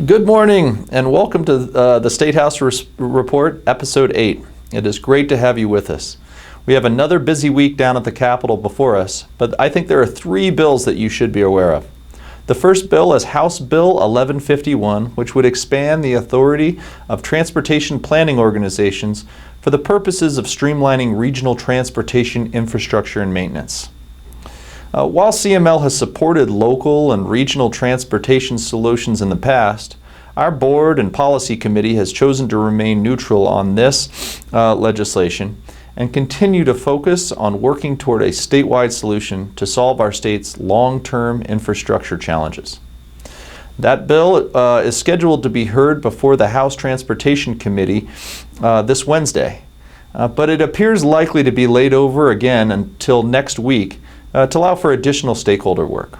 Good morning and welcome to the Statehouse Report, Episode 8. It is great to have you with us. We have another busy week down at the Capitol before us, but I think there are three bills that you should be aware of. The first bill is House Bill 1151, which would expand the authority of transportation planning organizations for the purposes of streamlining regional transportation infrastructure and maintenance. While CML has supported local and regional transportation solutions in the past, our board and policy committee has chosen to remain neutral on this legislation and continue to focus on working toward a statewide solution to solve our state's long-term infrastructure challenges. That bill is scheduled to be heard before the House Transportation Committee this Wednesday, but it appears likely to be laid over again until next week to allow for additional stakeholder work.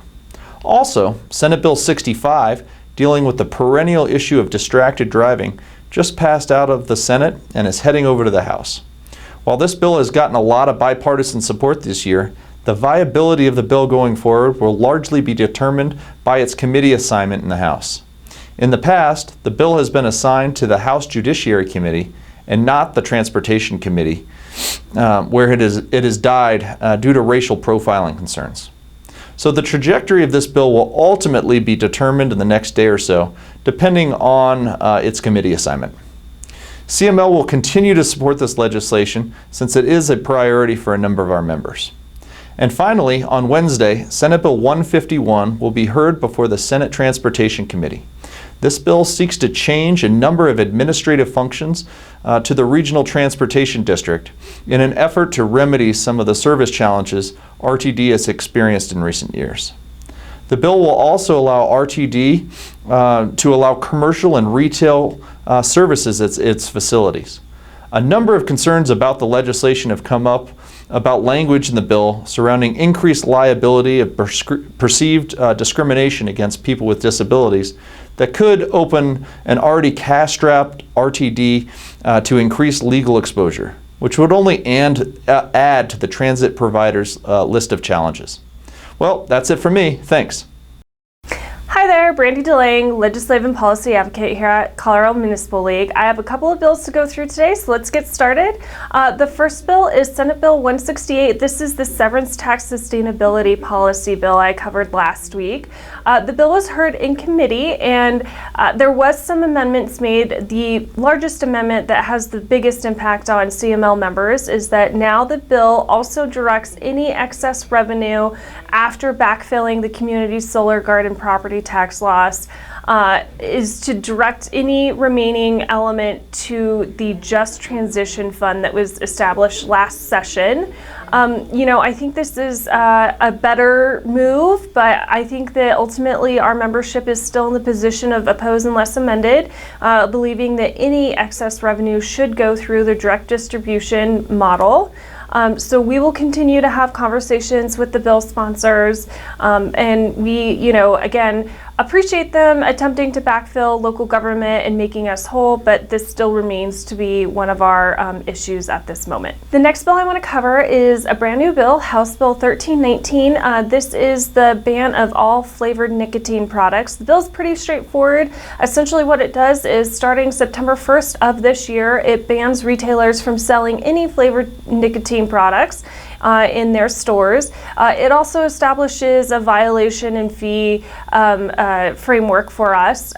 Also, Senate Bill 65, dealing with the perennial issue of distracted driving, just passed out of the Senate and is heading over to the House. While this bill has gotten a lot of bipartisan support this year, the viability of the bill going forward will largely be determined by its committee assignment in the House. In the past, the bill has been assigned to the House Judiciary Committee and not the Transportation Committee, where it has died due to racial profiling concerns. So the trajectory of this bill will ultimately be determined in the next day or so, depending on its committee assignment. CML will continue to support this legislation since it is a priority for a number of our members. And finally, on Wednesday, Senate Bill 151 will be heard before the Senate Transportation Committee. This bill seeks to change a number of administrative functions to the Regional Transportation District in an effort to remedy some of the service challenges RTD has experienced in recent years. The bill will also allow RTD to allow commercial and retail services at its facilities. A number of concerns about the legislation have come up about language in the bill surrounding increased liability of perceived discrimination against people with disabilities that could open an already cash-strapped RTD to increased legal exposure, which would only add to the transit provider's list of challenges. Well, that's it for me. Thanks. Hi there, Brandy DeLang, Legislative and Policy Advocate here at Colorado Municipal League. I have a couple of bills to go through today, so let's get started. The first bill is Senate Bill 168. This is the Severance Tax Sustainability Policy bill I covered last week. The bill was heard in committee, and there was some amendments made. The largest amendment that has the biggest impact on CML members is that now the bill also directs any excess revenue after backfilling the community solar garden property tax loss is to direct any remaining element to the Just Transition Fund that was established last session. I think this is a better move, but I think that ultimately our membership is still in the position of oppose unless amended, believing that any excess revenue should go through the direct distribution model. So we will continue to have conversations with the bill sponsors, and we, again, appreciate them attempting to backfill local government and making us whole, but this still remains to be one of our issues at this moment. The next bill I want to cover is a brand new bill, House Bill 1319. This is the ban of all flavored nicotine products. The bill is pretty straightforward. Essentially what it does is starting September 1st of this year, it bans retailers from selling any flavored nicotine products in their stores. It also establishes a violation and fee framework for us.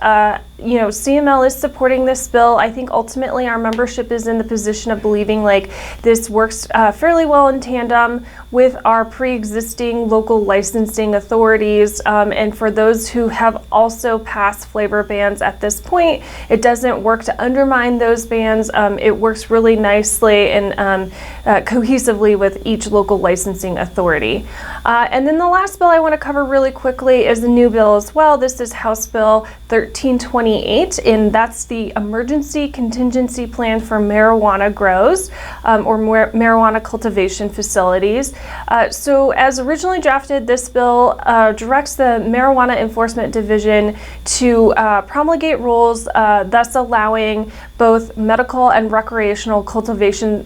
CML is supporting this bill. I think ultimately our membership is in the position of believing like this works fairly well in tandem with our pre-existing local licensing authorities. And for those who have also passed flavor bans at this point, it doesn't work to undermine those bans. It works really nicely and cohesively with each local licensing authority. And then the last bill I want to cover really quickly is a new bill as well. This is House Bill 1328, and that's the Emergency Contingency Plan for Marijuana Grows or marijuana cultivation facilities. So as originally drafted, this bill directs the Marijuana Enforcement Division to promulgate rules thus allowing both medical and recreational cultivation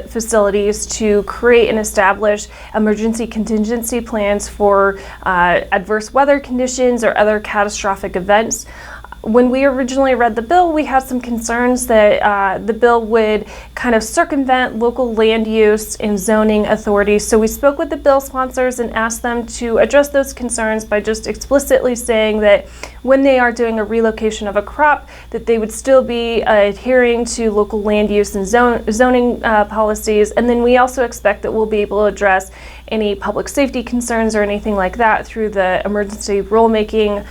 facilities to create and establish emergency contingency plans for adverse weather conditions or other catastrophic events. When we originally read the bill, we had some concerns that the bill would kind of circumvent local land use and zoning authorities. So we spoke with the bill sponsors and asked them to address those concerns by just explicitly saying that when they are doing a relocation of a crop, that they would still be adhering to local land use and zoning policies. And then we also expect that we'll be able to address any public safety concerns or anything like that through the emergency rulemaking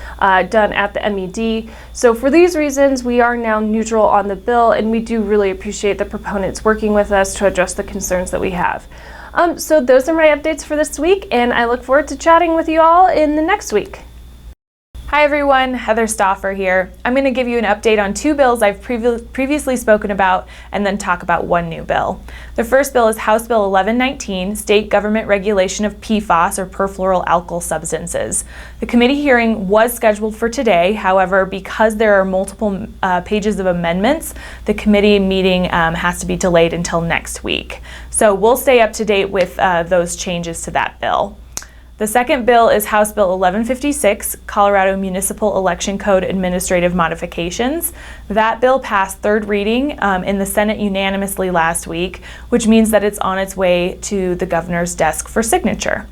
done at the MED. So for these reasons, we are now neutral on the bill, and we do really appreciate the proponents working with us to address the concerns that we have. So those are my updates for this week, and I look forward to chatting with you all in the next week. Hi everyone, Heather Stauffer here. I'm going to give you an update on two bills I've previously spoken about and then talk about one new bill. The first bill is House Bill 1119, State Government Regulation of PFAS or Perfluoroalkyl Substances. The committee hearing was scheduled for today. However, because there are multiple pages of amendments, the committee meeting has to be delayed until next week. So we'll stay up to date with those changes to that bill. The second bill is House Bill 1156, Colorado Municipal Election Code Administrative Modifications. That bill passed third reading in the Senate unanimously last week, which means that it's on its way to the governor's desk for signature.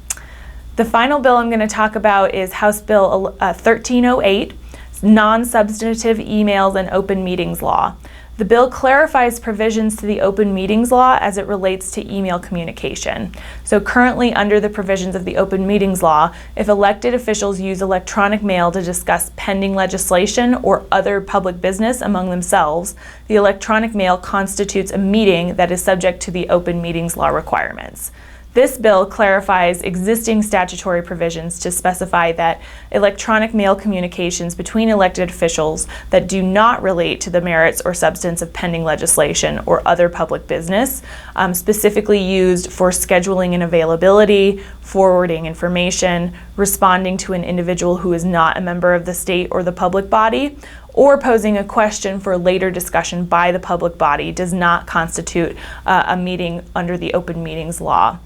The final bill I'm going to talk about is House Bill 1308, Non-Substantive Emails and Open Meetings Law. The bill clarifies provisions to the open meetings law as it relates to email communication. So currently under the provisions of the open meetings law, if elected officials use electronic mail to discuss pending legislation or other public business among themselves, the electronic mail constitutes a meeting that is subject to the open meetings law requirements. This bill clarifies existing statutory provisions to specify that electronic mail communications between elected officials that do not relate to the merits or substance of pending legislation or other public business, specifically used for scheduling and availability, forwarding information, responding to an individual who is not a member of the state or the public body, or posing a question for later discussion by the public body does not constitute a meeting under the open meetings law.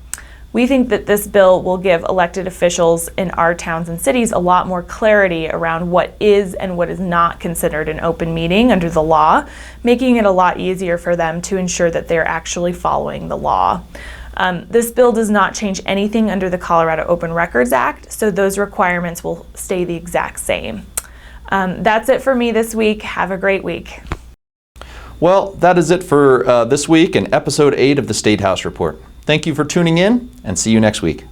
We think that this bill will give elected officials in our towns and cities a lot more clarity around what is and what is not considered an open meeting under the law, making it a lot easier for them to ensure that they're actually following the law. This bill does not change anything under the Colorado Open Records Act, so those requirements will stay the exact same. That's it for me this week. Have a great week. Well, that is it for this week and episode 8 of the Statehouse Report. Thank you for tuning in, and see you next week.